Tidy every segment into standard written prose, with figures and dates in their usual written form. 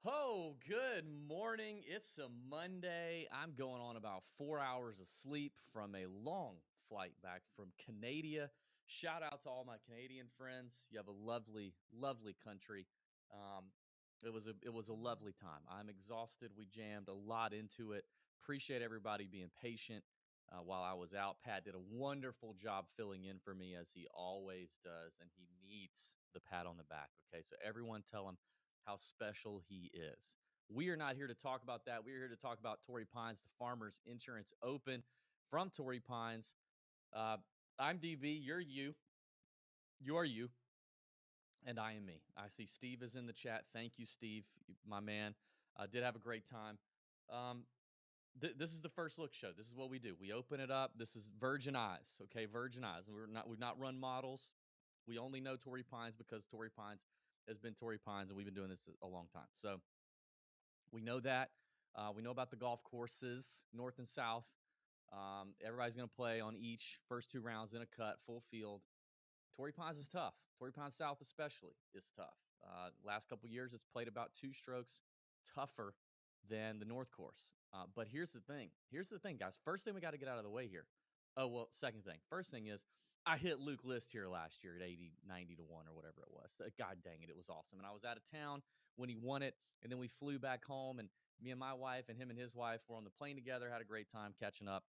Oh, good morning. It's a Monday. I'm going on about 4 hours of sleep from a long flight back from Canada. Shout out to all my Canadian friends. You have a lovely, lovely country. Um, it was a lovely time. I'm exhausted. We jammed a lot into it. Appreciate everybody being patient while I was out. Pat did a wonderful job filling in for me as he always does, and he needs the pat on the back. Okay, so everyone tell him how special he is. We are not here to talk about that. We are here to talk about Torrey Pines, the Farmers Insurance Open from Torrey Pines. Uh, I'm DB. You're you. You are you. And I am me. I see Steve is in the chat. Thank you, Steve, my man. Did have a great time. Um, this is the first look show. This is what we do. We open it up. This is Virgin Eyes, okay? Virgin Eyes. And we've not run models. We only know Torrey Pines because Torrey Pines has been Torrey Pines, and we've been doing this a long time. So we know that. We know about the golf courses, north and south. Everybody's going to play on each first two rounds in a cut, full field. Torrey Pines is tough. Torrey Pines South, especially, is tough. Last couple years, it's played about two strokes tougher than the North Course. But here's the thing. Here's the thing, guys. First thing we got to get out of the way here. Oh, well, second thing. First thing is I hit Luke List here last year at 80, 90 to 1 or whatever it was. God dang it. It was awesome. And I was out of town when he won it. And then we flew back home. And me and my wife and him and his wife were on the plane together, had a great time catching up.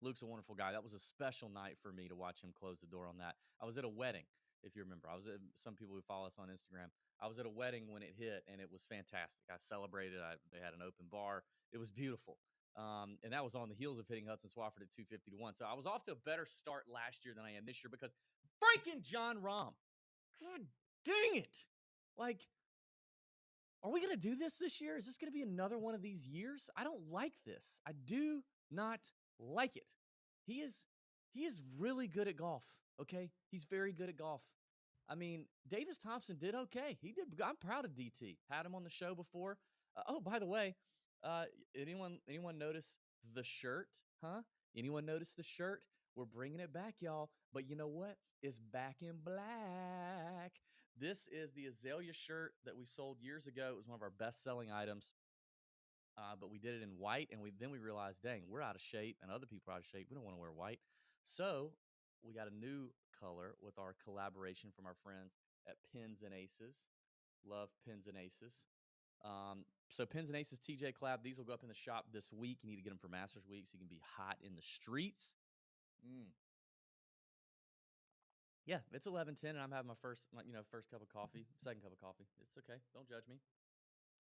Luke's a wonderful guy. That was a special night for me to watch him close the door on that. I was at a wedding, if you remember. I was at some people who follow us on Instagram. I was at a wedding when it hit, and it was fantastic. I celebrated. They had an open bar. It was beautiful. And that was on the heels of hitting Hudson Swafford at 250 to 1. So I was off to a better start last year than I am this year because freaking Jon Rahm. God dang it. Like, are we going to do this year? Is this going to be another one of these years? I don't like this. I do not like it. He is really good at golf, okay? He's very good at golf. I mean, Davis Thompson did okay. He did. I'm proud of DT. Had him on the show before. Oh, by the way, uh, anyone notice the shirt? Huh? Anyone notice the shirt? We're bringing it back, y'all. But you know what? It's back in black. This is the Azalea shirt that we sold years ago. It was one of our best-selling items. But we did it in white, and we realized, dang, we're out of shape, and other people are out of shape. We don't want to wear white, so we got a new color with our collaboration from our friends at Pins and Aces. Love Pins and Aces. So Pins and Aces TJ collab. These will go up in the shop this week. You need to get them for Masters Week so you can be hot in the streets. Yeah, it's 11:10, and I'm having my first cup of coffee, second cup of coffee. It's okay. Don't judge me.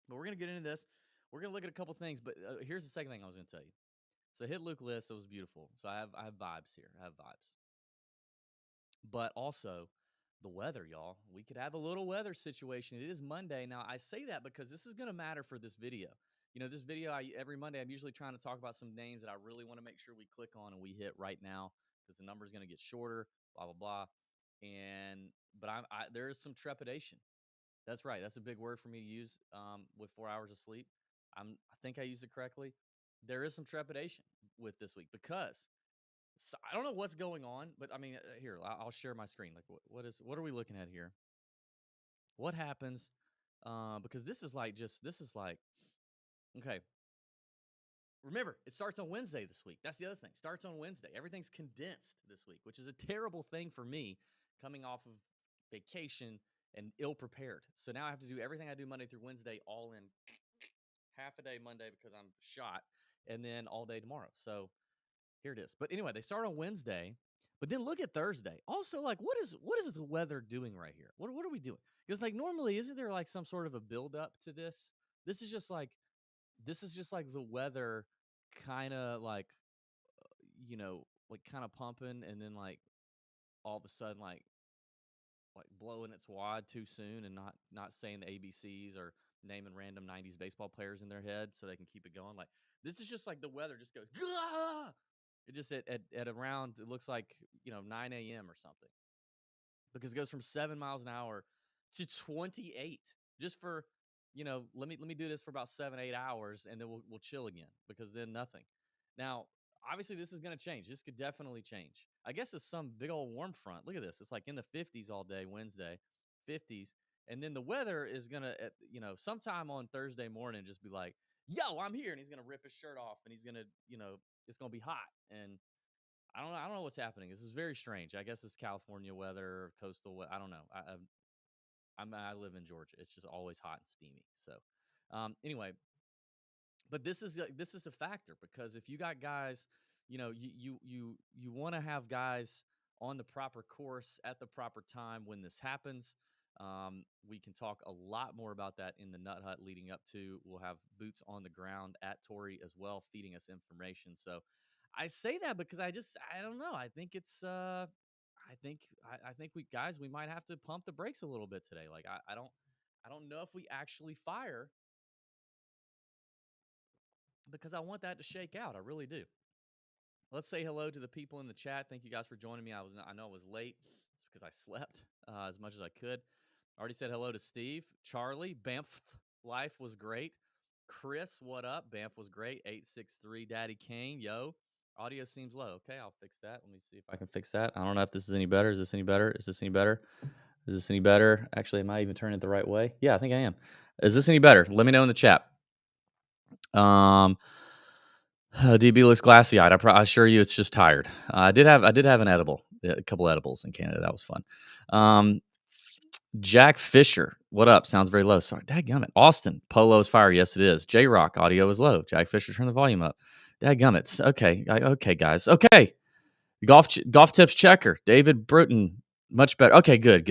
But we're gonna get into this. We're gonna look at a couple things. But here's the second thing I was gonna tell you. So I hit Luke List. It was beautiful. So I have vibes here. I have vibes. But also the weather, y'all. We could have a little weather situation. It is Monday. Now, I say that because this is going to matter for this video. You know, this video, every Monday, I'm usually trying to talk about some names that I really want to make sure we click on and we hit right now because the number is going to get shorter, blah, blah, blah. But there is some trepidation. That's right. That's a big word for me to use with 4 hours of sleep. I think I used it correctly. There is some trepidation with this week because so I don't know what's going on, but I mean, here I'll share my screen. Like, what are we looking at here? What happens? Because this is like okay. Remember, it starts on Wednesday this week. That's the other thing. Starts on Wednesday. Everything's condensed this week, which is a terrible thing for me coming off of vacation and ill prepared. So now I have to do everything I do Monday through Wednesday all in half a day Monday because I'm shot, and then all day tomorrow. So here it is. But anyway, they start on Wednesday, but then look at Thursday. Also, like, what is the weather doing right here? What are we doing? Because like normally, isn't there like some sort of a build up to this? This is just like the weather kind of like like kind of pumping and then like all of a sudden like blowing its wad too soon and not saying the ABCs or naming random 90s baseball players in their head so they can keep it going. Like this is just like the weather just goes, Gah! It just at around, it looks like, 9 a.m. or something because it goes from 7 miles an hour to 28 just for, let me do this for about 7-8 hours and then we'll chill again because then nothing. Now, obviously this is going to change. This could definitely change. I guess it's some big old warm front. Look at this. It's like in the 50s all day Wednesday, 50s. And then the weather is gonna, sometime on Thursday morning, just be like, "Yo, I'm here," and he's gonna rip his shirt off, and he's gonna, it's gonna be hot, and I don't know what's happening. This is very strange. I guess it's California weather, coastal. I don't know. I live in Georgia. It's just always hot and steamy. So, anyway, but this is a factor because if you got guys, you want to have guys on the proper course at the proper time when this happens. We can talk a lot more about that in the Nut Hut leading up to. We'll have boots on the ground at Torrey as well, feeding us information. So I say that because I don't know. I think it's I think we might have to pump the brakes a little bit today. Like I don't know if we actually fire because I want that to shake out. I really do. Let's say hello to the people in the chat. Thank you guys for joining me. I know I was late. It's because I slept as much as I could. I already said hello to Steve, Charlie, Banff. Life was great. Chris, what up? Banff was great. 863 Daddy Kane. Yo, audio seems low. Okay, I'll fix that. Let me see if I can fix that. I don't know if this is any better. Is this any better? Is this any better? Is this any better? Actually, am I even turning it the right way? Yeah, I think I am. Is this any better? Let me know in the chat. DB looks glassy-eyed. I assure you, it's just tired. I did have an edible, a couple edibles in Canada. That was fun. Jack Fisher, what up? Sounds very low. Sorry, dadgummit. Austin, Polo is fire. Yes, it is. J Rock, audio is low. Jack Fisher, turn the volume up. Dadgummit. Okay, okay, guys. Okay, golf tips checker. David Bruton, much better. Okay, good.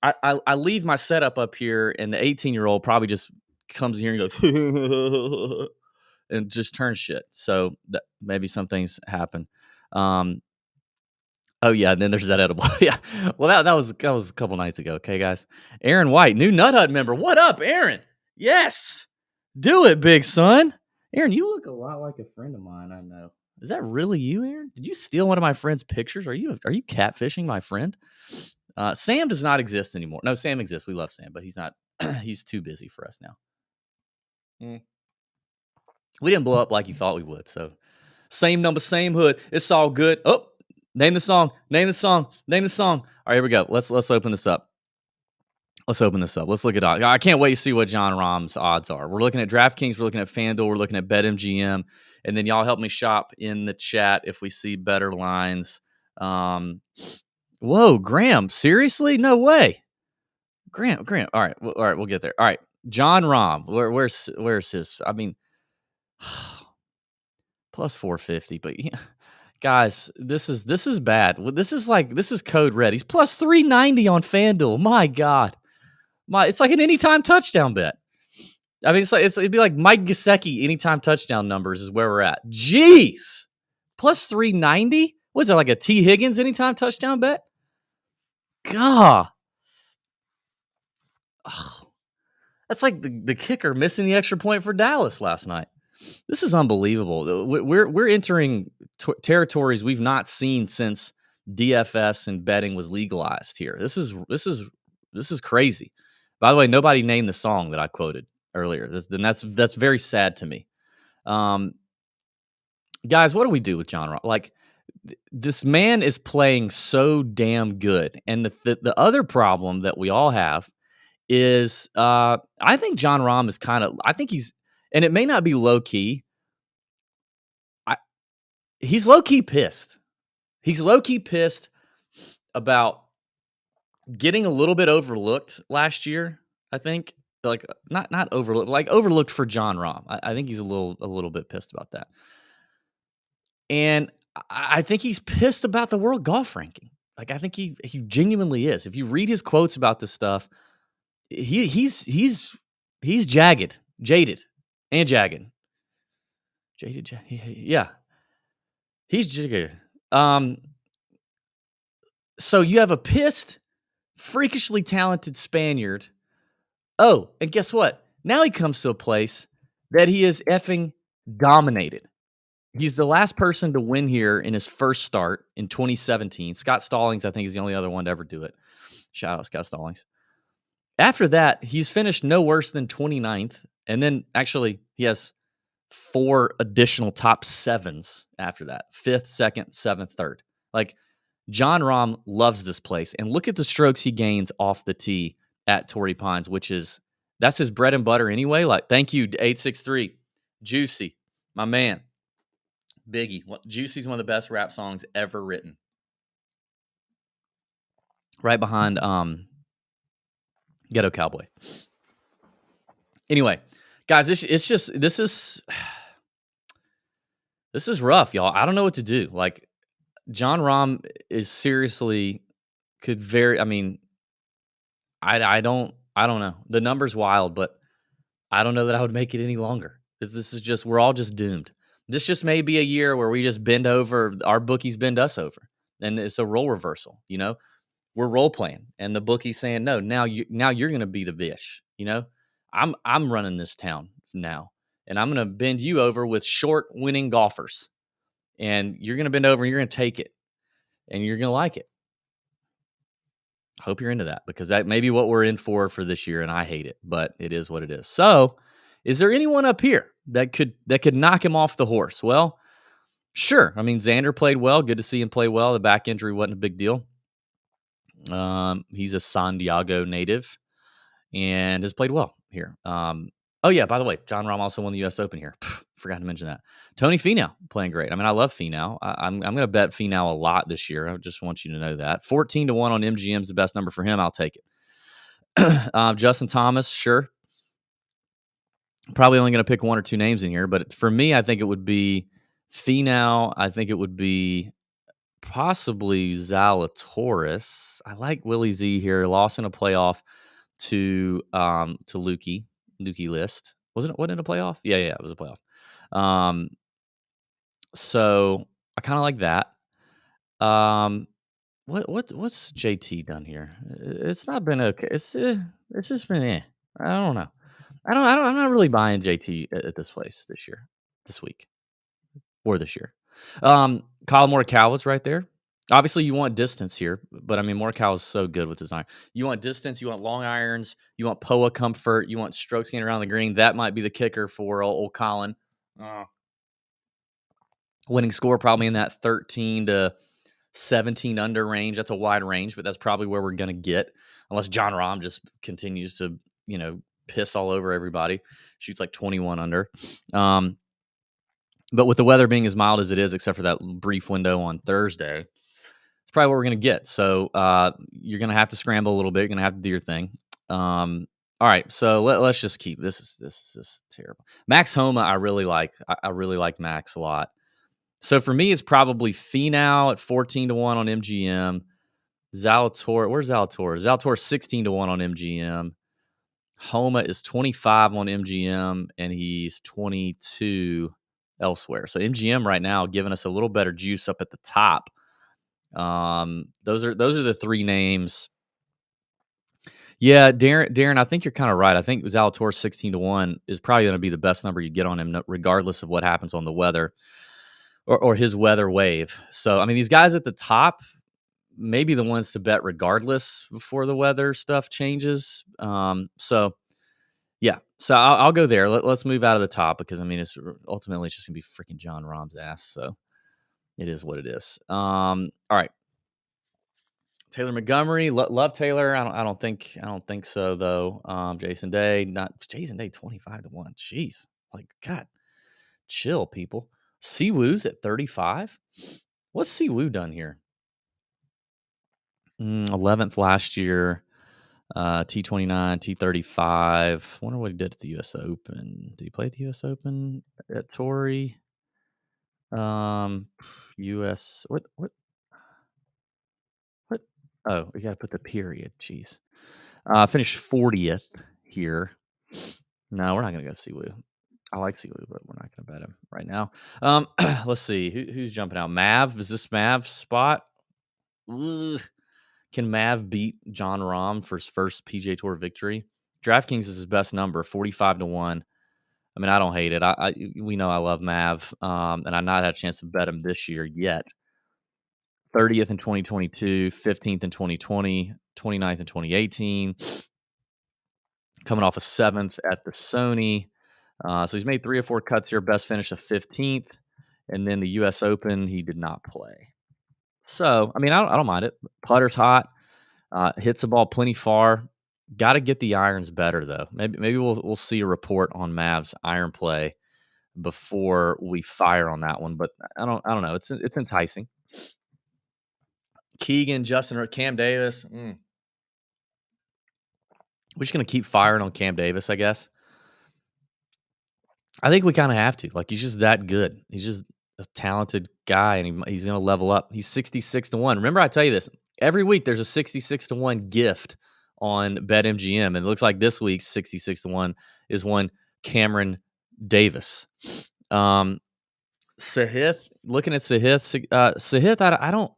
I leave my setup up here, and the 18-year-old probably just comes in here and goes and just turns shit. So maybe some things happen. Oh yeah, and then there's that edible. Yeah. Well, that was a couple nights ago. Okay, guys. Aaron White, new Nut Hut member. What up, Aaron? Yes. Do it, big son. Aaron, you look a lot like a friend of mine. I know. Is that really you, Aaron? Did you steal one of my friend's pictures? Are you catfishing my friend? Sam does not exist anymore. No, Sam exists. We love Sam, but he's not. He's too busy for us now. We didn't blow up like you thought we would. So same number, same hood. It's all good. Oh, name the song. All right, here we go. Let's open this up. Let's look at odds. I can't wait to see what Jon Rahm's odds are. We're looking at DraftKings. We're looking at FanDuel. We're looking at BetMGM. And then y'all help me shop in the chat if we see better lines. Whoa, Graham. Seriously? No way. Graham. All right, we'll get there. All right, Jon Rahm. Where's his? I mean, plus 450. But yeah, guys, this is bad. This is code red. He's plus 390 on FanDuel. My God. It's like an anytime touchdown bet. I mean, it'd be like Mike Gesicki anytime touchdown numbers is where we're at. Jeez. Plus 390? What's it, like a T. Higgins anytime touchdown bet? God. Oh, that's like the kicker missing the extra point for Dallas last night. This is unbelievable. We're entering territories we've not seen since DFS and betting was legalized here. This is crazy. By the way, nobody named the song that I quoted earlier. That's very sad to me. Guys, what do we do with Jon Rahm? Like, this man is playing so damn good, and the other problem that we all have is I think Jon Rahm is I think he's, and it may not be low key. He's low key pissed. He's low key pissed about getting a little bit overlooked last year. I think like not overlooked, like overlooked for Jon Rahm. I think he's a little bit pissed about that, and I think he's pissed about the world golf ranking. Like I think he genuinely is. If you read his quotes about this stuff, he's jaded, and jagged. Yeah. He's jigger. So you have a pissed, freakishly talented Spaniard. Oh, and guess what? Now he comes to a place that he is effing dominated. He's the last person to win here in his first start in 2017. Scott Stallings, I think, is the only other one to ever do it. Shout out Scott Stallings. After that, he's finished no worse than 29th. And then actually, he has 4 additional top 7s after that. 5th, 2nd, 7th, 3rd. Like, Jon Rahm loves this place, and look at the strokes he gains off the tee at Torrey Pines, that's his bread and butter anyway. Like, thank you, 863, Juicy, my man, Biggie. Juicy's one of the best rap songs ever written, right behind Ghetto Cowboy. Anyway, guys, this is rough, y'all. I don't know what to do. Like, Jon Rahm is seriously could very. I mean, I don't know. The number's wild, but I don't know that I would make it any longer. This is just we're all just doomed. This just may be a year where we just bend over. Our bookies bend us over, and it's a role reversal. We're role playing, and the bookie's saying, "No, now you're going to be the bish." I'm running this town now, and I'm going to bend you over with short winning golfers, and you're going to bend over and you're going to take it, and you're going to like it. Hope you're into that, because that may be what we're in for this year, and I hate it, but it is what it is. So, is there anyone up here that could knock him off the horse? Well, sure. I mean, Xander played well. Good to see him play well. The back injury wasn't a big deal. He's a San Diego native and has played well here. Oh yeah, by the way, Jon Rahm also won the U.S. Open here. Forgot to mention that. Tony Finau playing great. I mean, I love Finau. I'm going to bet Finau a lot this year. I just want you to know that 14-1 on MGM is the best number for him. I'll take it. Justin Thomas, sure. Probably only going to pick one or two names in here, but for me, I think it would be Finau. I think it would be possibly Zalatoris. I like Willie Z here. Lost in a playoff to Lukey List. Wasn't it a playoff? Yeah, it was a playoff. So I kind of like that. What's JT done here? It's not been okay. It's just been I don't know. I'm not really buying JT at this place this week, or this year. Kyle Morikawa's right there. Obviously, you want distance here, but I mean, Morikawa's so good with his iron. You want distance, you want long irons, you want POA comfort, you want strokes getting around the green. That might be the kicker for old Colin. Winning score probably in that 13 to 17 under range. That's a wide range, but that's probably where we're going to get, unless Jon Rahm just continues to, piss all over everybody. Shoots like 21 under. But with the weather being as mild as it is, except for that brief window on Thursday, it's probably what we're going to get. So you're going to have to scramble a little bit. You're going to have to do your thing. All right, so let's just keep this is just terrible. Max Homa, I really like. I really like Max a lot. So for me, it's probably Finau at 14-1 on MGM. Zalator, where's Zalator? Zalator 16-1 on MGM. Homa is 25 on MGM, and he's 22 elsewhere. So MGM right now giving us a little better juice up at the top. Those are the three names. Yeah, Darren, I think you're kind of right. I think Zalator 16-1 is probably going to be the best number you get on him, regardless of what happens on the weather or his weather wave. So I mean, these guys at the top may be the ones to bet regardless before the weather stuff changes. So yeah, so I'll go there. Let's move out of the top, because I mean, it's ultimately just gonna be freaking Jon Rahm's ass. So it is what it is. All right, Taylor Montgomery, love Taylor. I don't think so though. Jason Day 25-1. Jeez, like, God, chill, people. Siwoo's at 35. What's Siwoo done here? 11th last year. T29, T35. Wonder what he did at the U.S. Open. Did he play at the U.S. Open at Torrey? U.S. What? Oh, we got to put the period. Jeez. Finished 40th here. No, we're not gonna go Siwoo. I like Siwoo, but we're not gonna bet him right now. Let's see who's jumping out. Mav, is this Mav's spot? Ugh. Can Mav beat Jon Rahm for his first PGA Tour victory? DraftKings is his best number, 45-1. I mean, I don't hate it. We know I love Mav, and I've not had a chance to bet him this year yet. 30th in 2022, 15th in 2020, 29th in 2018. Coming off a 7th at the Sony. So he's made 3 or 4 cuts here. Best finish of 15th. And then the U.S. Open, he did not play. So, I mean, I don't mind it. Putter's hot, hits the ball plenty far. Got to get the irons better though. Maybe we'll see a report on Mavs iron play before we fire on that one. But I don't know. It's enticing. Keegan, Justin, or Cam Davis. We're just gonna keep firing on Cam Davis, I guess. I think we kind of have to. Like, he's just that good. He's just a talented guy, and he's going to level up. He's 66-1. Remember, I tell you this every week. There's a 66-1 gift on BetMGM, and it looks like this week's 66-1 is one Cameron Davis. Sahith, looking at Sahith, I don't.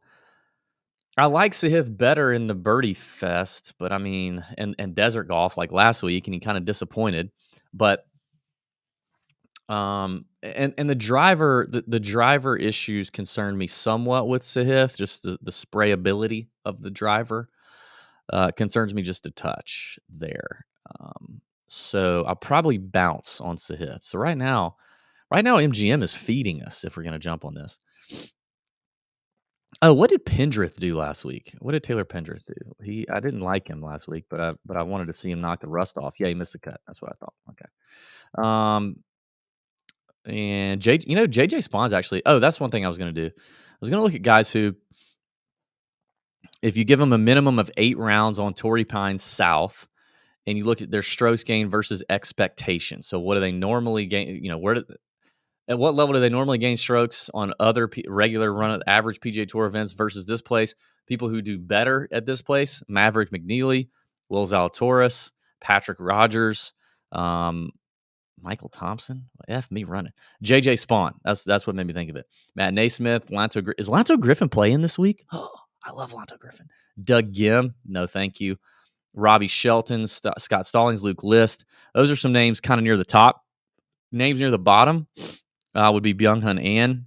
I like Sahith better in the birdie fest, but I mean, and desert golf like last week, and he kind of disappointed. But and the driver issues concern me somewhat with Sahith. Just the sprayability of the driver concerns me just a touch there. So I'll probably bounce on Sahith. So right now MGM is feeding us if we're going to jump on this. Oh, what did Pendrith do last week? What did Taylor Pendrith do? I didn't like him last week, but I wanted to see him knock the rust off. Yeah, he missed the cut. That's what I thought. Okay. And JJ Spawn's actually. Oh, that's one thing I was going to do. I was going to look at guys who, if you give them a minimum of 8 rounds on Torrey Pines South, and you look at their strokes gain versus expectation. So what do they normally gain? At what level do they normally gain strokes on other regular run average PGA Tour events versus this place? People who do better at this place: Maverick McNeely, Will Zalatoris, Patrick Rogers, Michael Thompson. F me running. JJ Spawn. That's what made me think of it. Matt Naismith. Is Lanto Griffin playing this week? Oh, I love Lanto Griffin. Doug Gim. No, thank you. Robbie Shelton, Scott Stallings, Luke List. Those are some names kind of near the top. Names near the bottom would be Byung-Hun An.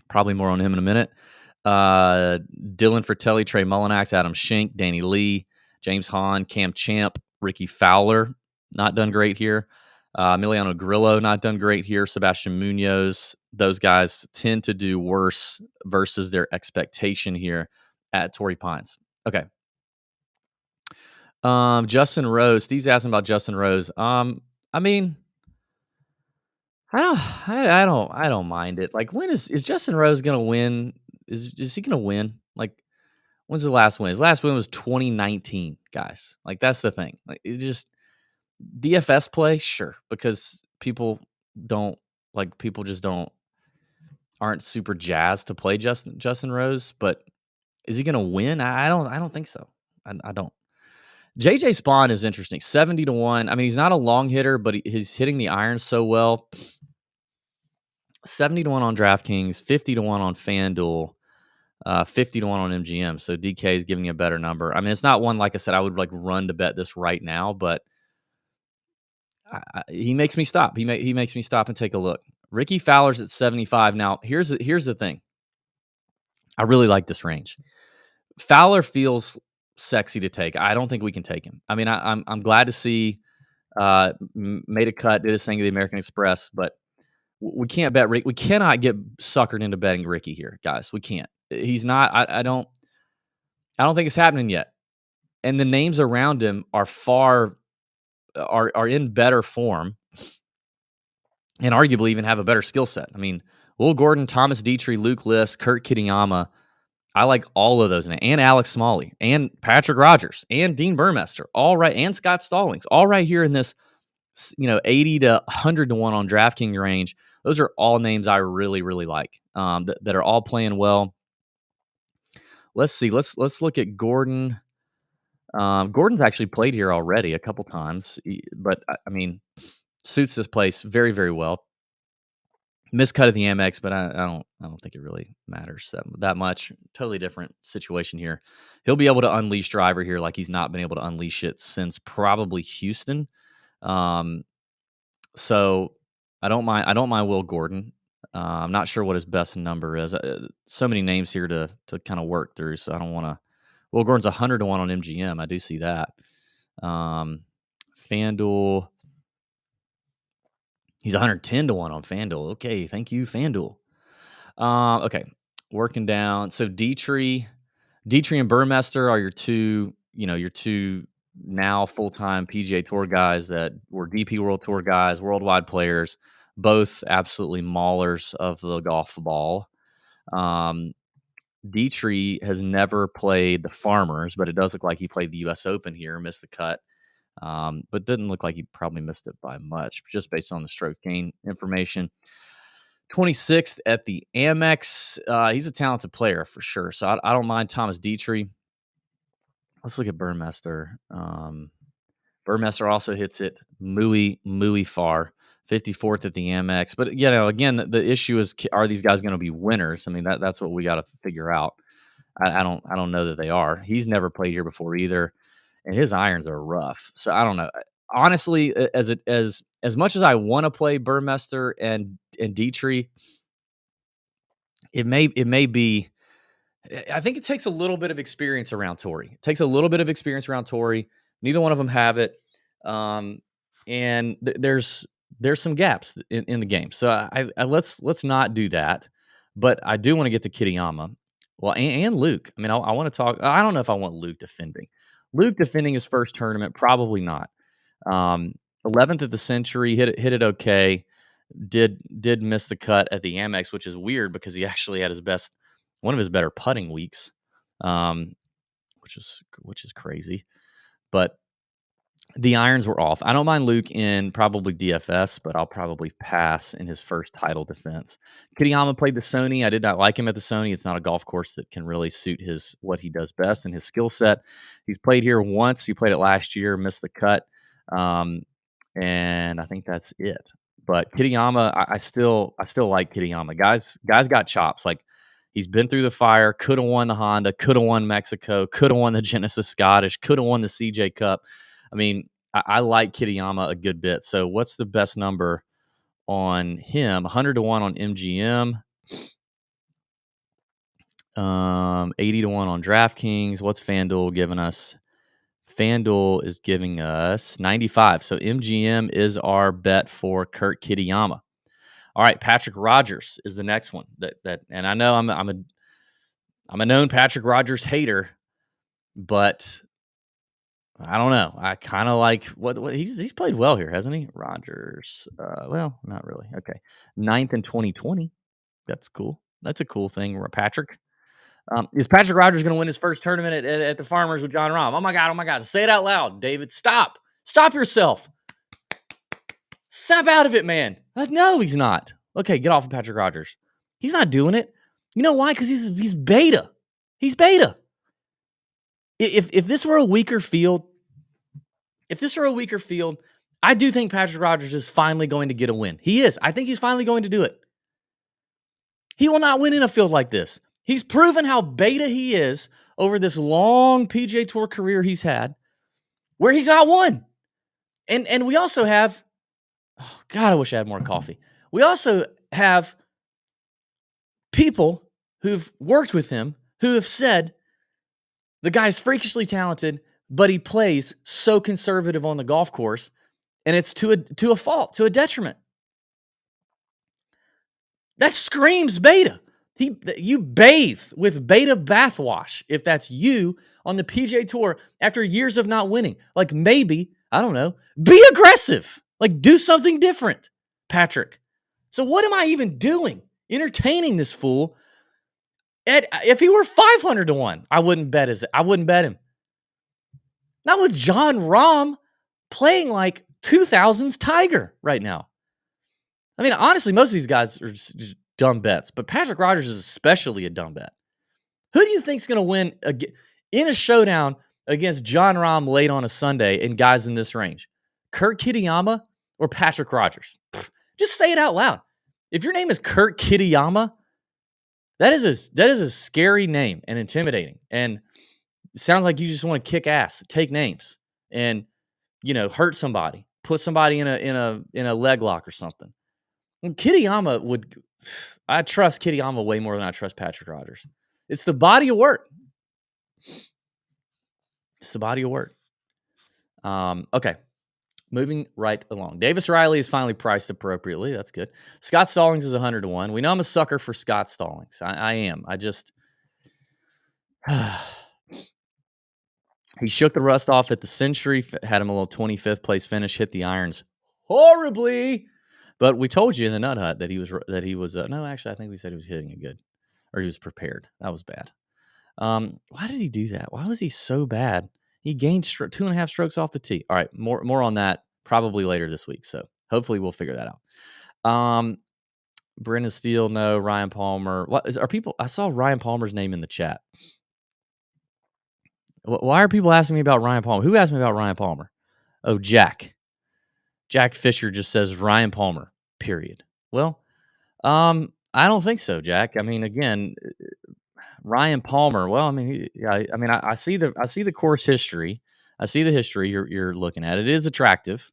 Probably more on him in a minute. Dylan Fratelli, Trey Mullinax, Adam Schenk, Danny Lee, James Hahn, Cam Champ, Ricky Fowler. Not done great here. Emiliano Grillo, not done great here. Sebastian Munoz. Those guys tend to do worse versus their expectation here at Torrey Pines. Okay. Justin Rose. Steve's asking about Justin Rose. I mean, I don't mind it. Like, when is Justin Rose gonna win? Is he gonna win? Like, when's the last win? His last win was 2019, guys. Like, that's the thing. Like, it just DFS play, sure, because people just aren't super jazzed to play Justin Rose. But is he gonna win? I don't think so. I don't. JJ Spawn is interesting. 70-1. I mean, he's not a long hitter, but he's hitting the irons so well. 70-1 on DraftKings, 50-1 on FanDuel, 50-1 on MGM. So DK is giving you a better number. I mean, it's not one, like I said, I would like run to bet this right now, but he makes me stop. He makes me stop and take a look. Ricky Fowler's at 75. Now, here's the thing. I really like this range. Fowler feels sexy to take. I don't think we can take him. I mean, I'm glad to see made a cut, did this thing to the American Express, but we can't bet Rick. We cannot get suckered into betting Ricky here, guys. We can't. He's not. I don't think it's happening yet. And the names around him are in better form, and arguably even have a better skill set. I mean, Will Gordon, Thomas Dietrich, Luke List, Kurt Kitayama. I like all of those, and Alex Smalley, and Patrick Rogers, and Dean Burmester, all right, and Scott Stallings, all right here in this, 80 to 100-1 on DraftKings range. Those are all names I really, really like, that are all playing well. Let's see. Let's look at Gordon. Gordon's actually played here already a couple times, but I mean, suits this place very, very well. Miscut at the Amex, but I don't think it really matters that much. Totally different situation here. He'll be able to unleash driver here like he's not been able to unleash it since probably Houston. So I don't mind Will Gordon. I'm not sure what his best number is. So many names here to kind of work through, so I don't want to. Will Gordon's 100-1 on MGM. I do see that. FanDuel. He's 110-1 on FanDuel. Okay, thank you, FanDuel. Okay, working down. So Dietrich and Burmester are your two now full-time PGA Tour guys that were DP World Tour guys, worldwide players, both absolutely maulers of the golf ball. Dietrich has never played the Farmers, but it does look like he played the U.S. Open here, missed the cut. But didn't look like he probably missed it by much, just based on the stroke gain information. 26th at the Amex. He's a talented player for sure, so I don't mind Thomas Dietrich. Let's look at Burmester. Burmester also hits it muy far. 54th at the Amex. But, again, the issue is, are these guys going to be winners? I mean, that's what we got to figure out. I don't know that they are. He's never played here before either, and his irons are rough. So I don't know. Honestly, as much as I want to play Burmester and Dietrich, it may be. I think it takes a little bit of experience around Torrey. It takes a little bit of experience around Torrey. Neither one of them have it, and there's some gaps in the game. So I let's not do that. But I do want to get to Kitayama. Well, and Luke. I mean, I want to talk. I don't know if I want Luke defending. Luke defending his first tournament, probably not. 11th at the Century, hit it okay. Did miss the cut at the Amex, which is weird because he actually had one of his better putting weeks, which is crazy. But the irons were off. I don't mind Luke in probably DFS, but I'll probably pass in his first title defense. Kitayama played the Sony. I did not like him at the Sony. It's not a golf course that can really suit what he does best and his skill set. He's played here once. He played it last year, missed the cut, and I think that's it. But Kitayama, I still like Kitayama. Guys got chops. Like, he's been through the fire. Could have won the Honda. Could have won Mexico. Could have won the Genesis Scottish. Could have won the CJ Cup. I mean, I like Kitayama a good bit. So what's the best number on him? 100 to 1 on MGM. 80 to 1 on DraftKings. What's FanDuel giving us? FanDuel is giving us 95. So MGM is our bet for Kurt Kitayama. All right, Patrick Rogers is the next one. And I know I'm a known Patrick Rogers hater, but I don't know. I kind of like what he's played well here, hasn't he? Rogers. Well, not really. Okay. 9th in 2020. That's cool. That's a cool thing. Patrick. Is Patrick Rogers going to win his first tournament at the Farmers with Jon Rahm? Oh my God. Say it out loud, David. Stop yourself. Snap out of it, man. No, he's not. Okay, get off of Patrick Rogers. He's not doing it. You know why? Because he's beta. He's beta. If this were a weaker field, I do think Patrick Rogers is finally going to get a win. He is. I think he's finally going to do it. He will not win in a field like this. He's proven how beta he is over this long PGA Tour career he's had, where he's not won. And we also have, oh God, I wish I had more coffee. We also have people who've worked with him who have said the guy's freakishly talented, but he plays so conservative on the golf course, and it's to a fault, to a detriment. That screams beta. You bathe with beta bathwash if that's you on the PGA Tour after years of not winning. Like, maybe, I don't know, be aggressive. Like, do something different, Patrick. So what am I even doing? Entertaining this fool. If he were 500 to 1, I wouldn't bet him. Not with Jon Rahm playing like 2000s Tiger right now. I mean, honestly, most of these guys are just dumb bets, but Patrick Rogers is especially a dumb bet. Who do you think's going to win in a showdown against Jon Rahm late on a Sunday and guys in this range? Kurt Kitayama or Patrick Rogers? Just say it out loud. If your name is Kurt Kitayama, that is a scary name and intimidating, and it sounds like you just want to kick ass, take names, and hurt somebody, put somebody in a leg lock or something. And I trust Kitayama way more than I trust Patrick Rogers. It's the body of work. Okay. Moving right along. Davis Riley is finally priced appropriately. That's good. Scott Stallings is 100 to 1. We know I'm a sucker for Scott Stallings. I am. I just he shook the rust off at the Century, had him a little 25th place finish, hit the irons horribly. But we told you in the Nut Hut that he was no, actually I think we said he was hitting it good, or he was prepared. That was bad. Why did he do that? Why was he so bad? He gained 2.5 strokes off the tee. All right, more on that probably later this week. So hopefully we'll figure that out. Brendan Steele, no. Ryan Palmer. Are people? I saw Ryan Palmer's name in the chat. Why are people asking me about Ryan Palmer? Who asked me about Ryan Palmer? Oh, Jack. Jack Fisher just says Ryan Palmer. Period. Well, I don't think so, Jack. I mean, again, Ryan Palmer. Well, I mean, I see the course history. I see the history you're looking at. It is attractive.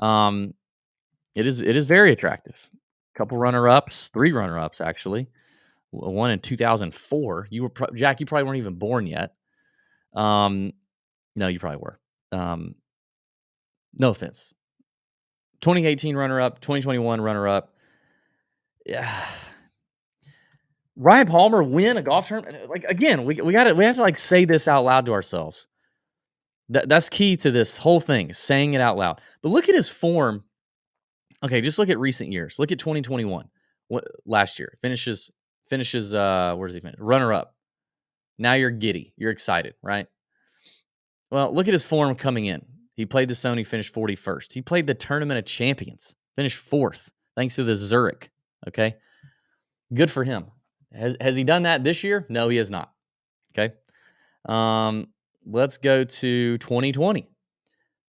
It is very attractive. Couple runner-ups, 3 runner-ups actually. One in 2004. Jack. You probably weren't even born yet. No, you probably were. No offense. 2018 runner-up, 2021 runner-up. Yeah. Ryan Palmer win a golf tournament. Like, again, we have to like say this out loud to ourselves. That's key to this whole thing, saying it out loud. But look at his form. Okay, just look at recent years. Look at 2021. Last year. Finishes where does he finish? Runner-up. Now you're giddy. You're excited, right? Well, look at his form coming in. He played the Sony, finished 41st. He played the Tournament of Champions, finished 4th, thanks to the Zurich. Okay, good for him. Has he done that this year? No, he has not. Okay, let's go to 2020.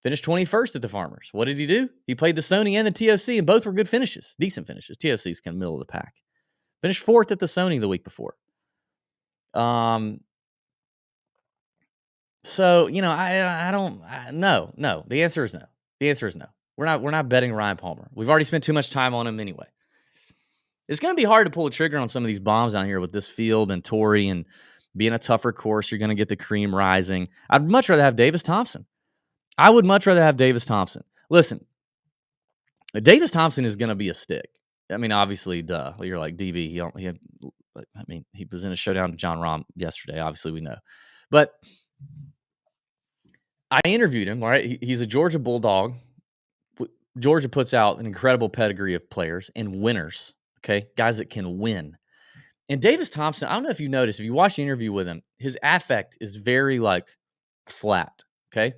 Finished 21st at the Farmers. What did he do? He played the Sony and the TOC, and both were good finishes, decent finishes. TOC's kind of middle of the pack. Finished 4th at the Sony the week before. So, I don't. No. The answer is no. The answer is no. We're not betting Ryan Palmer. We've already spent too much time on him anyway. It's going to be hard to pull a trigger on some of these bombs out here with this field and Torrey, and being a tougher course. You're going to get the cream rising. I'd much rather have Davis Thompson. I would much rather have Davis Thompson. Listen, Davis Thompson is going to be a stick. I mean, obviously, duh. You're like, DB. He was in a showdown with Jon Rahm yesterday. Obviously, we know. But I interviewed him, all right? He's a Georgia Bulldog. Georgia puts out an incredible pedigree of players and winners, okay? Guys that can win. And Davis Thompson, I don't know if you noticed, if you watch the interview with him, his affect is very, flat, okay?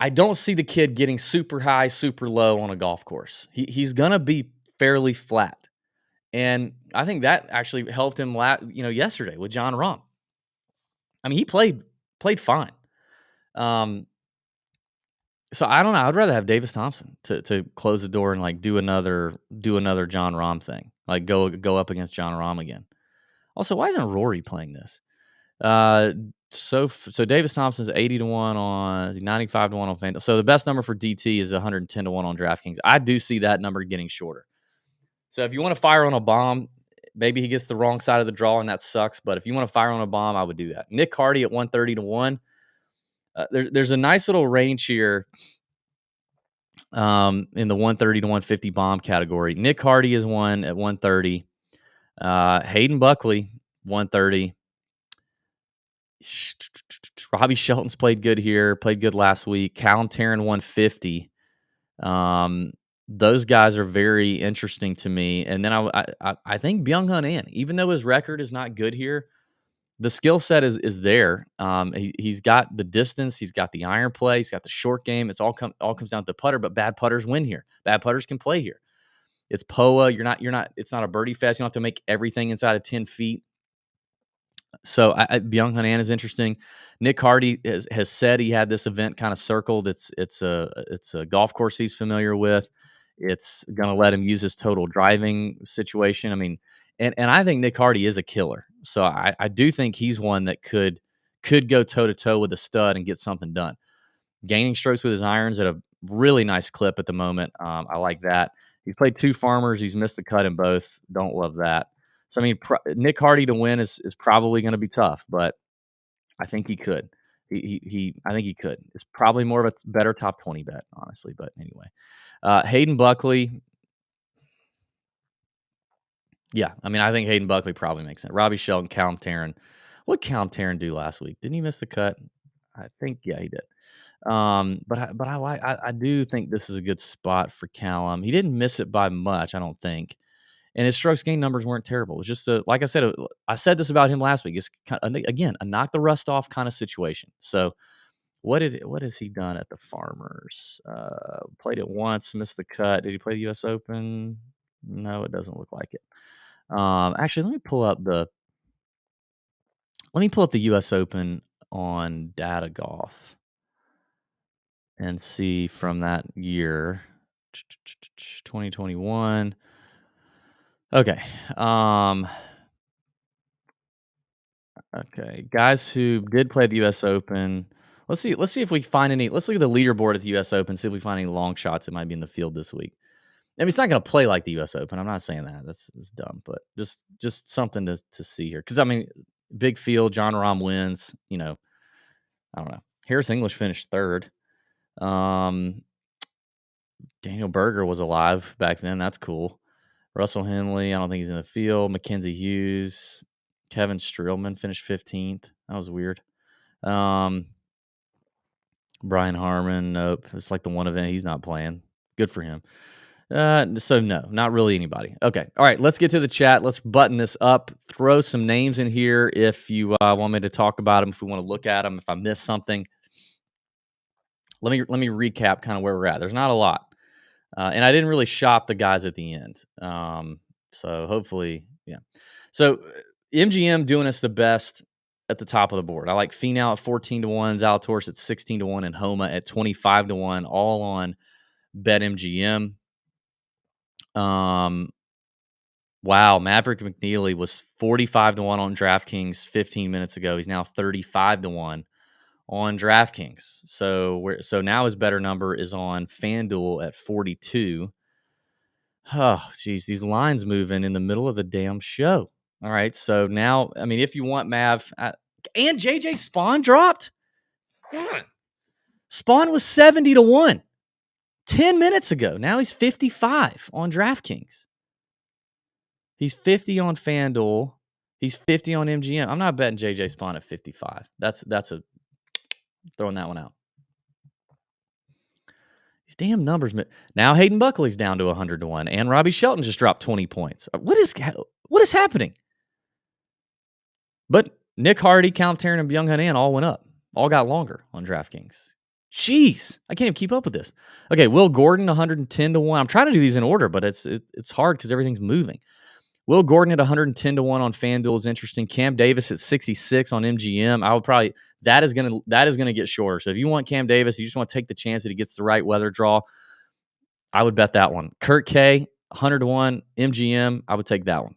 I don't see the kid getting super high, super low on a golf course. He's going to be fairly flat. And I think that actually helped him yesterday with Jon Rahm. I mean, he played fine. So I don't know. I'd rather have Davis Thompson to close the door and do another Jon Rahm thing. Like go up against Jon Rahm again. Also, why isn't Rory playing this? So Davis Thompson's 80 to 1 on 95 to 1 on FanDuel. So the best number for DT is 110 to 1 on DraftKings. I do see that number getting shorter. So if you want to fire on a bomb, maybe he gets the wrong side of the draw and that sucks. But if you want to fire on a bomb, I would do that. Nick Hardy at 130 to 1. There's a nice little range here in the 130 to 150 bomb category. Nick Hardy is one at 130. Hayden Buckley, 130. Robbie Shelton's played good here, played good last week. Callum Tarrant, 150. Those guys are very interesting to me. And then I think Byung-Hun An, even though his record is not good here, the skill set is there. He's got the distance, he's got the iron play, he's got the short game. It's all comes down to the putter, but bad putters win here. Bad putters can play here. It's POA. It's not a birdie fest. You don't have to make everything inside of 10 feet. So Byung-Hun An is interesting. Nick Hardy has said he had this event kind of circled. It's a golf course he's familiar with. It's going to let him use his total driving situation. I mean, and I think Nick Hardy is a killer. So I do think he's one that could go toe-to-toe with a stud and get something done. Gaining strokes with his irons at a really nice clip at the moment. I like that. He's played 2 Farmers. He's missed the cut in both. Don't love that. So, I mean, Nick Hardy to win is probably going to be tough, but I think he could. I think he could. It's probably more of a better top 20 bet, honestly. But anyway, Hayden Buckley. Yeah, I mean, I think Hayden Buckley probably makes sense. Robbie Shelton, Callum Tarrant. What did Callum Tarrant do last week? Didn't he miss the cut? I think yeah, he did. But I do think this is a good spot for Callum. He didn't miss it by much, I don't think. And his strokes gain numbers weren't terrible. It was just like I said this about him last week. It's again a knock the rust off kind of situation. So what has he done at the Farmers? Played it once, missed the cut. Did he play the U.S. Open? No, it doesn't look like it. Actually, let me pull up the U.S. Open on Data Golf and see from that year, 2021. Okay. Okay. Guys who did play the US Open. Let's see if we find any. Let's look at the leaderboard at the US Open, see if we find any long shots that might be in the field this week. I mean, it's not going to play like the US Open. I'm not saying that. That's dumb, but just something to see here. Because I mean, big field, Jon Rahm wins. You know, I don't know. Harris English finished third. Daniel Berger was alive back then. That's cool. Russell Henley, I don't think he's in the field. Mackenzie Hughes, Kevin Streelman finished 15th. That was weird. Brian Harmon, nope. It's like the one event he's not playing. Good for him. So no, not really anybody. Okay. All right. Let's get to the chat. Let's button this up. Throw some names in here if you want me to talk about them, if we want to look at them, if I missed something. Let me recap kind of where we're at. There's not a lot. And I didn't really shop the guys at the end. So hopefully, yeah. So MGM doing us the best at the top of the board. I like Finau at 14-1, Zalatoris at 16-1, and Homa at 25-1, all on BetMGM. Wow, Maverick McNeely was 45-1 on DraftKings 15 minutes ago. He's now 35-1 on DraftKings. So now his better number is on FanDuel at 42. Oh, geez, these lines moving in the middle of the damn show. All right, so now, I mean, if you want Mav, and JJ Spawn dropped. Spawn was 70-1 10 minutes ago. Now he's 55 on DraftKings. He's 50 on FanDuel. He's 50 on MGM. I'm not betting JJ Spawn at 55. That's a throwing that one out. These damn numbers. Now Hayden Buckley's down to 100-1, and Robbie Shelton just dropped 20 points. What is happening? But Nick Hardy, Callum Tarrant, and Byung-Hun An all went up. All got longer on DraftKings. Jeez, I can't even keep up with this. Okay, Will Gordon 110-1. I'm trying to do these in order, but it's hard because everything's moving. Will Gordon at 110-1 on FanDuel is interesting. Cam Davis at 66 on MGM. I would probably that is gonna get shorter. So if you want Cam Davis, you just want to take the chance that he gets the right weather draw. I would bet that one. Kurt K 100-1 MGM. I would take that one.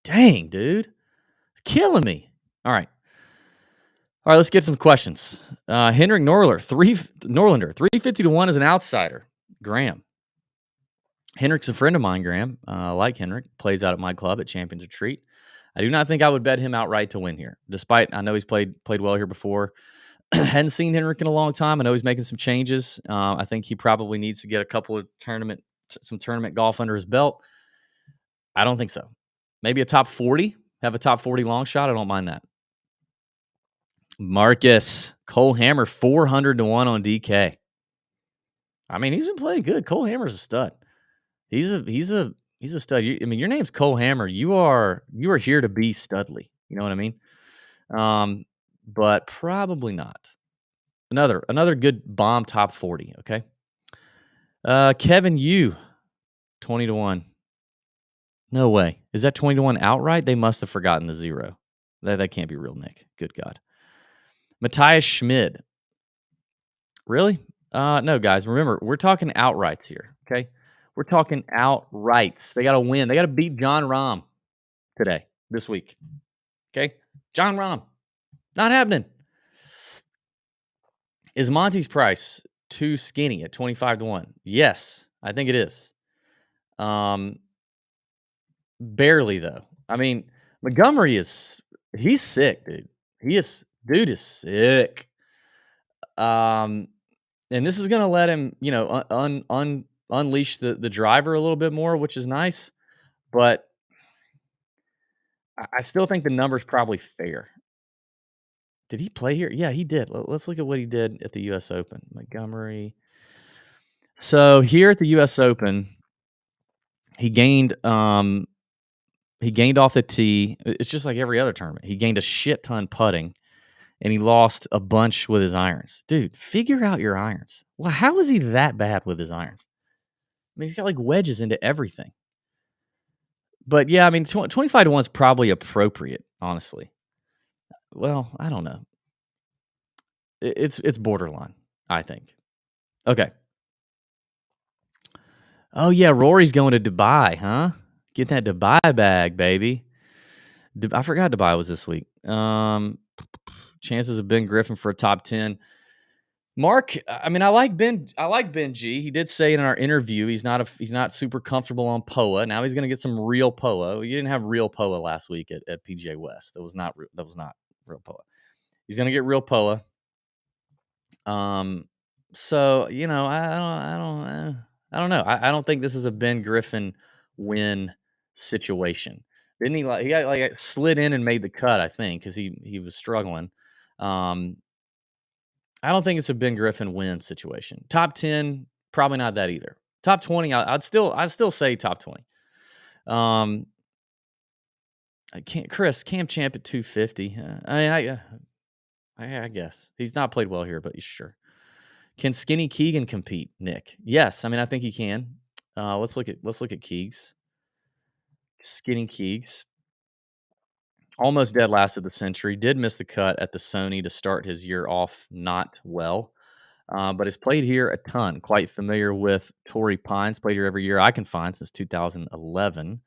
Dang, dude, it's killing me. All right, let's get some questions. Henrik Norlander 350-1 is an outsider. Graham. Henrik's a friend of mine, Graham. I like Henrik. Plays out at my club at Champions Retreat. I do not think I would bet him outright to win here, despite I know he's played well here before. Hadn't seen Henrik in a long time. I know he's making some changes. I think he probably needs to get a couple of tournament golf under his belt. I don't think so. Maybe a top 40. Have a top 40 long shot. I don't mind that. Marcus Cole Hammer 400-1 on DK. I mean, he's been playing good. Cole Hammer's a stud. He's a stud. I mean, your name's Cole Hammer. You are here to be studly. You know what I mean? But probably not. Another good bomb top 40. Okay. Kevin Yu, 20-1. No way. Is that 20-1 outright? They must have forgotten the zero. That can't be real, Nick. Good God. Matthias Schmid. Really? No, guys. Remember, we're talking outrights here. Okay. We're talking outrights. They got to win. They got to beat Jon Rahm this week. Okay? Jon Rahm. Not happening. Is Monty's price too skinny at 25-1? Yes, I think it is. Barely, though. I mean, Montgomery he's sick, dude. Dude is sick. Um, and this is gonna let him, unleash the driver a little bit more, which is nice. But I still think the number's probably fair. Did he play here? Yeah, he did. Let's look at what he did at the U.S. Open. Montgomery. So here at the U.S. Open, he gained off the tee. It's just like every other tournament. He gained a shit ton putting, and he lost a bunch with his irons. Dude, figure out your irons. Well, how is he that bad with his irons? I mean, he's got like wedges into everything. But yeah, I mean, 25 to 1 is probably appropriate, honestly. Well, I don't know. It's borderline, I think. Okay. Oh yeah, Rory's going to Dubai, huh? Get that Dubai bag, baby. I forgot Dubai was this week. Chances of Ben Griffin for a top 10. Mark, I mean, I like Ben G. He did say in our interview he's not super comfortable on POA. Now he's going to get some real POA. You didn't have real POA last week at PGA West. That was not real POA. He's going to get real POA. So I don't know. I don't think this is a Ben Griffin win situation. Didn't he got like slid in and made the cut? I think because he was struggling. I don't think it's a Ben Griffin win situation. Top 10, probably not that either. Top 20, I'd still say top 20. I can't. Chris Cam Champ at 250. I guess he's not played well here, but sure. Can Skinny Keegan compete, Nick? Yes, I mean I think he can. Let's look at Keegs. Skinny Keegs, almost dead last of the century. Did miss the cut at the Sony to start his year off not well, but has played here a ton. Quite familiar with Torrey Pines. Played here every year I can find since 2011.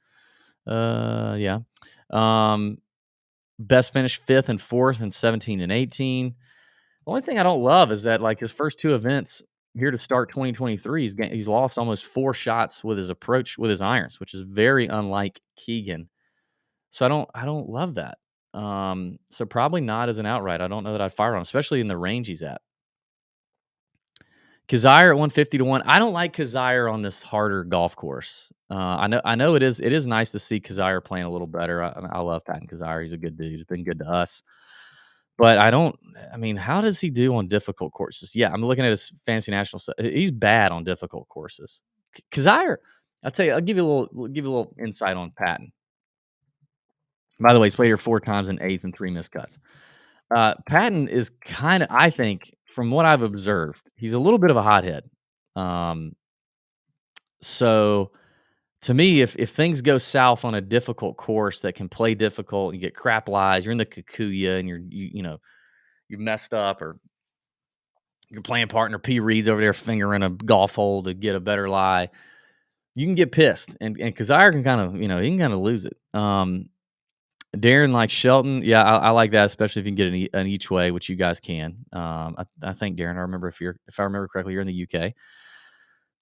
Yeah. Best finish 5th and 4th in 17 and 18. The only thing I don't love is that like his first two events here to start 2023, he's lost almost 4 shots with his approach with his irons, which is very unlike Keegan. So I don't love that. So probably not as an outright. I don't know that I'd fire on him, especially in the range he's at. Kazire at 150 to 1. I don't like Kazire on this harder golf course. I know it is nice to see Kazire playing a little better. I love Patton Kazire. He's a good dude. He's been good to us. But I mean, how does he do on difficult courses? Yeah, I'm looking at his Fantasy National stuff. He's bad on difficult courses. Kazire, I'll tell you, I'll give you a little insight on Patton. By the way, he's played here 4 times in 8th and 3 missed cuts. Patton is kind of, I think, from what I've observed, he's a little bit of a hothead. So to me, if things go south on a difficult course that can play difficult, you get crap lies, you're in the Kikuya and you messed up, or your playing partner P Reed's over there fingering a golf hole to get a better lie, you can get pissed. And Kazire can kind of, he can kind of lose it. Darren like Shelton. Yeah, I like that, especially if you can get an each way, which you guys can. I think Darren, I remember if I remember correctly, you're in the UK.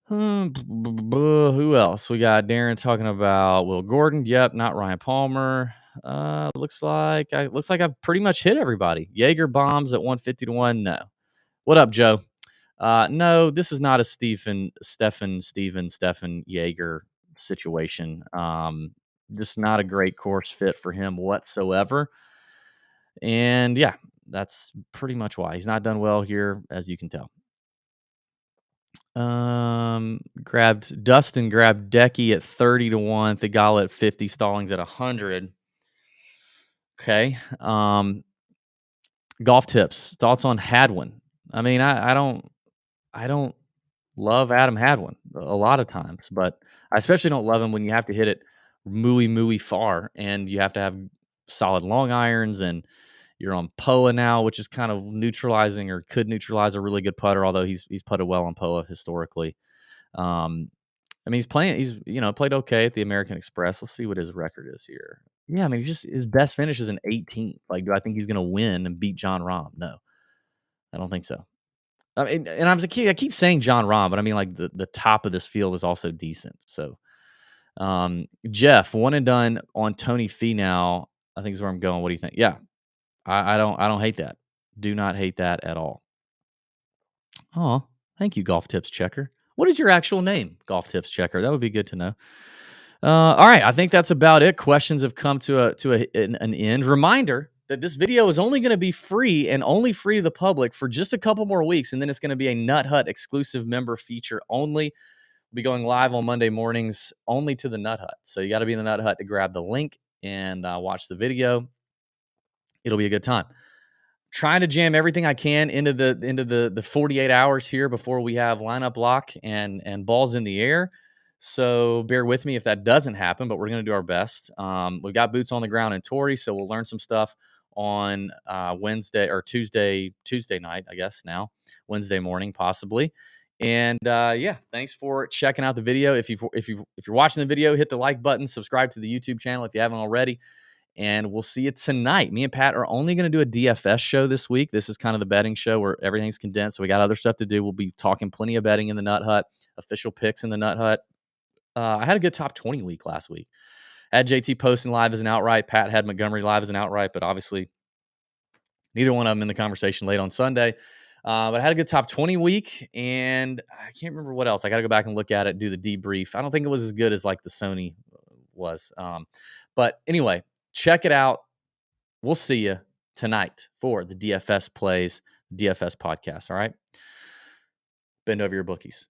Who else? We got Darren talking about Will Gordon. Yep, not Ryan Palmer. Looks like I've pretty much hit everybody. Jaeger bombs at 150 to 1. No. What up, Joe? No, this is not a Stephen Jaeger situation. Just not a great course fit for him whatsoever. And yeah, that's pretty much why he's not done well here, as you can tell. Dustin grabbed Decky at 30 to 1, Thigala at 50, Stallings at 100. Okay. Golf tips. Thoughts on Hadwin? I mean, I don't love Adam Hadwin a lot of times, but I especially don't love him when you have to hit it mooey far and you have to have solid long irons, and you're on POA now, which is kind of neutralizing or could neutralize a really good putter, although he's putted well on POA historically. I mean, he's played okay at the American Express. Let's see what his record is here. Yeah, I mean, his best finish is an 18th. Like, do I think he's going to win and beat Jon Rahm? No, I don't think so. I mean, and I keep saying Jon Rahm, but I mean, like the top of this field is also decent. So, Jeff, one and done on Tony Finau. I think is where I'm going. What do you think? Yeah, I don't hate that. Do not hate that at all. Oh, thank you, Golf Tips Checker. What is your actual name, Golf Tips Checker? That would be good to know. All right, I think that's about it. Questions have come to an end. Reminder that this video is only going to be free and only free to the public for just a couple more weeks, and then it's going to be a Nut Hut exclusive member feature only. We'll be going live on Monday mornings only to the Nut Hut. So you got to be in the Nut Hut to grab the link and watch the video. It'll be a good time. Trying to jam everything I can into the 48 hours here before we have lineup lock and balls in the air. So bear with me if that doesn't happen, but we're going to do our best. We've got boots on the ground in Torrey, so we'll learn some stuff on Wednesday or Tuesday night, I guess now, Wednesday morning possibly. And yeah, thanks for checking out the video. If you're watching the video, hit the like button, subscribe to the YouTube channel if you haven't already. And we'll see you tonight. Me and Pat are only going to do a DFS show this week. This is kind of the betting show where everything's condensed. So we got other stuff to do. We'll be talking plenty of betting in the Nut Hut, official picks in the Nut Hut. I had a good top 20 week last week. I had JT posting live as an outright. Pat had Montgomery live as an outright, but obviously neither one of them in the conversation late on Sunday. But I had a good top 20 week, and I can't remember what else. I got to go back and look at it, do the debrief. I don't think it was as good as like the Sony was. But anyway, check it out. We'll see you tonight for the DFS Plays, DFS podcast. All right. Bend over your bookies.